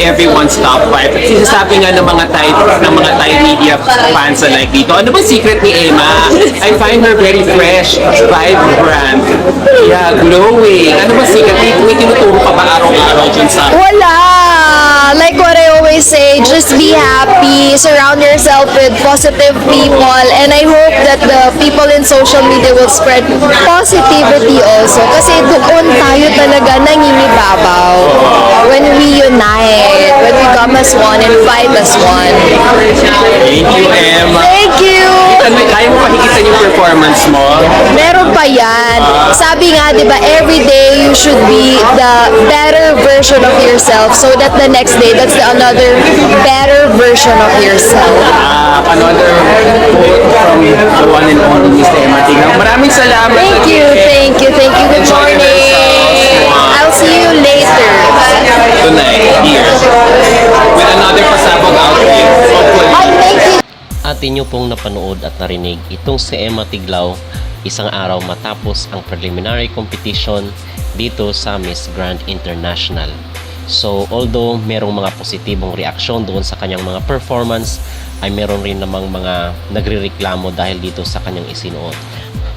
everyone's top 5. At sinasabi nga ng mga Thai media fans alike dito, ano ba secret ni Emma? I find her very fresh, vibrant, yeah, glowing. Ano ba secret? May tinuturo ka ba araw-araw dyan sa... Wala! Like what I always say, just be happy, surround yourself with positive people, and I hope that the people in social media will spread positivity also. Kasi doon tayo talaga nangingibabaw. When we unite, when we come as one and fight as one. Thank you, Emma. Thank you! Kaya mo pahigitan yung performance mo? Meron pa yan. Sabi nga, di ba, every day you should be the better version of yourself so that the next day, that's another better version of yourself. Another quote from the one and only Miss Emma Tiglao. Maraming salamat. Thank you, thank you, thank you. Good morning. I'll see you later. Tonight, here. With another pasabog outfit. Hi, thank you. Atin nyo pong napanood at narinig itong si Emma Tiglao isang araw matapos ang preliminary competition dito sa Miss Grand International. So although merong mga positibong reaksyon doon sa kanyang mga performance, ay meron rin namang mga nagrereklamo dahil dito sa kanyang isinuot.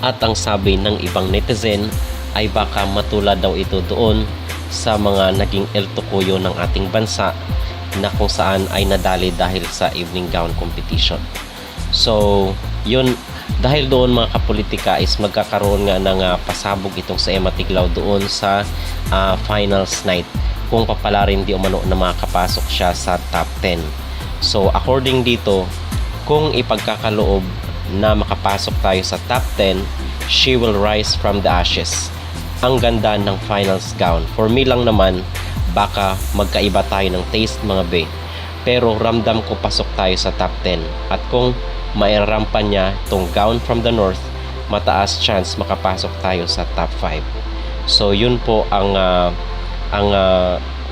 At ang sabi ng ibang netizen ay baka matulad daw ito doon sa mga naging El Tocuyo ng ating bansa na kung saan ay nadali dahil sa evening gown competition. So, yun, dahil doon mga kapolitika is magkakaroon nga ng pasabog itong sa Emma Tiglao doon sa finals night kung papalarin di umano na makakapasok siya sa top 10. So, according dito, kung ipagkakaloob na makapasok tayo sa top 10, she will rise from the ashes. Ang ganda ng finals gown. For me lang naman, baka magkaiba tayo ng taste mga be, pero ramdam ko pasok tayo sa top 10. At kung mairampan niya itong gown from the north, mataas chance makapasok tayo sa top 5. So yun po ang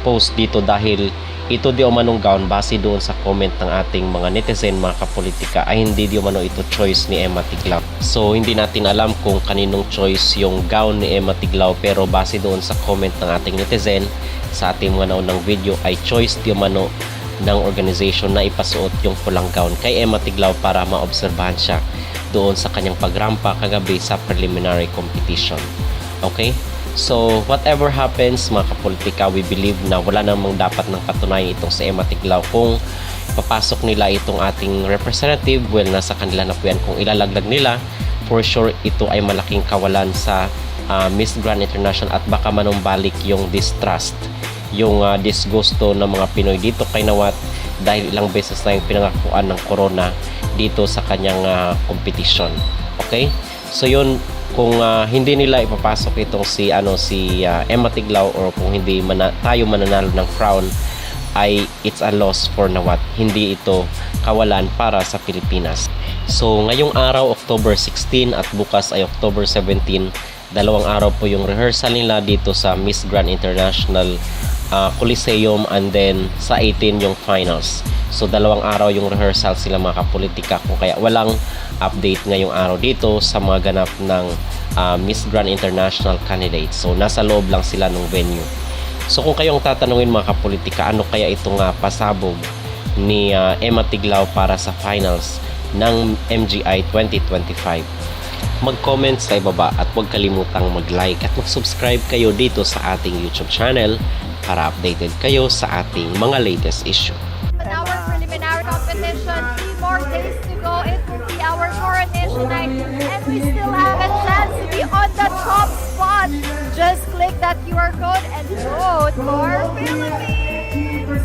post dito dahil ito di umanong gown base doon sa comment ng ating mga netizen, mga kapolitika, ay hindi di umano ito choice ni Emma Tiglao. So hindi natin alam kung kaninong choice yung gown ni Emma Tiglao, pero base doon sa comment ng ating netizen sa ating mga naunang video ay choice di umano ng organization na ipasuot yung pulang gown kay Emma Tiglao para maobserbahan siya doon sa kanyang pagrampa kagabi sa preliminary competition. Okay? So, whatever happens mga kapolitika, we believe na wala namang dapat ng patunayan itong si Emma Tiglao. Kung papasok nila itong ating representative, well, nasa kanila na po yan. Kung ilalaglag nila, for sure ito ay malaking kawalan sa Miss Grand International at baka manumbalik yung distrust, yung disgusto ng mga Pinoy dito kay Nawat dahil ilang beses na yung pinangakuan ng corona dito sa kanyang competition. Okay? So yun, kung hindi nila ipapasok itong si Emma Tiglao, or kung hindi tayo mananalo ng crown, ay it's a loss for Nawat. Hindi ito kawalan para sa Pilipinas. So ngayong araw October 16 at bukas ay October 17, dalawang araw po yung rehearsal nila dito sa Miss Grand International Coliseum, and then sa 18 yung finals. So dalawang araw yung rehearsal sila mga kapolitika, kung kaya walang update ngayong araw dito sa mga ganap ng Miss Grand International candidates. So nasa loob lang sila ng venue. So kung kayong tatanungin mga kapolitika, ano kaya itong pasabog ni Emma Tiglao para sa finals ng MGI 2025? Mag-comment sa ibaba at huwag kalimutang mag-like at mag-subscribe kayo dito sa ating YouTube channel para updated kayo sa ating mga latest issue. Our preliminary competition, 3 more days to go. It will be our coronation night, and we still have a chance to be on the top spot. Just click that QR code and vote for Philippines.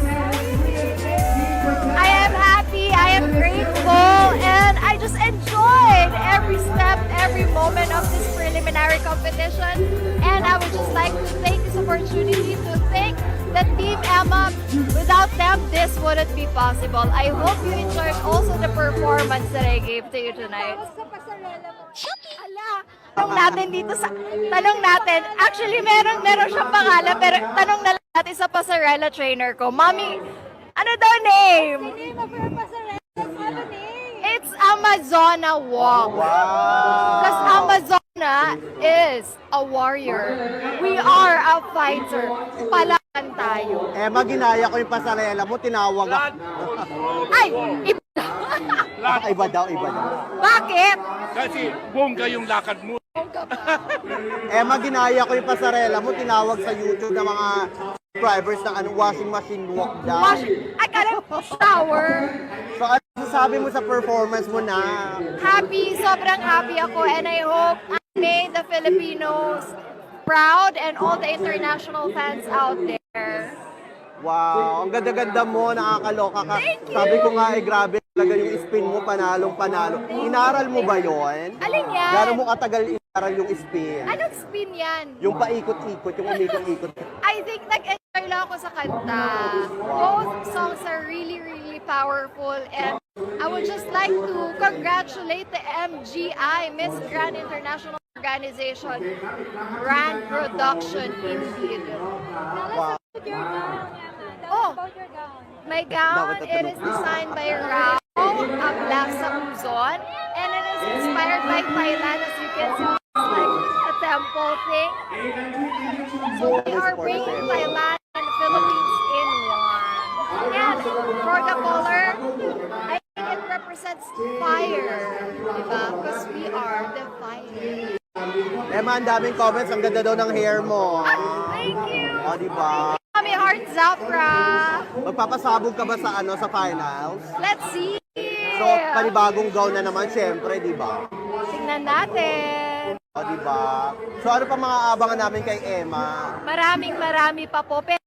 I am happy, I am grateful, and I just enjoyed every step, every moment of this preliminary competition. And I would just like to take this opportunity to thank the Team Emma. Without them, this wouldn't be possible. I hope you enjoyed also the performance that I gave to you tonight. Ala, tanong natin dito sa actually meron siyang pangalan, pero tanong na lang natin sa pasarela trainer ko. Mommy, ano daw name? It's Amazona Walk. Because Amazona is a warrior. We are a fighter. Pala tayo. Emma, ginaya ko yung pasarela mo, tinawag ako. Ay! Iba! Iba daw, iba daw. Bakit? Kasi bongga yung lakad mo. Emma, ginaya ko yung pasarela mo, tinawag sa YouTube ng mga subscribers ng washing machine walk daw. Wash! Ay, kala shower. So, ano sabi mo sa performance mo na? Happy, sobrang happy ako, and I hope I made the Filipinos proud and all the international fans out there. Wow, ang ganda-ganda mo, nakakaloka ka. Thank you. Sabi ko nga, grabe talaga yung spin mo, panalong-panalo. Inaral mo ba yon? Alin yan? Gano'n mo katagal inaral yung spin? Anong spin yan? Yung paikot-ikot, yung umikot-ikot. I think nag-enjoy lang ako sa kanta. Both songs are really, really powerful, and I would just like to congratulate the MGI, Miss Grand International Organization, Grand Production indeed. Wow. Oh, my gown, it is designed by Rao of Black Luzon, and it is inspired by Thailand. As you can see, it's like a temple thing. So we are bringing Thailand and the Philippines in one. And for the color, I think it represents fire, diba? Because we are the fire. Emma, ang daming comments, ang ganda daw ng hair mo. Thank you! O, di ba? Kami Heart Zapra. Magpapasabog ka ba sa sa finals? Let's see! So, panibagong gown na naman, syempre, di ba? Tingnan natin. O, di ba? So, ano pa mga abangan namin kay Emma? Marami pa po. Pero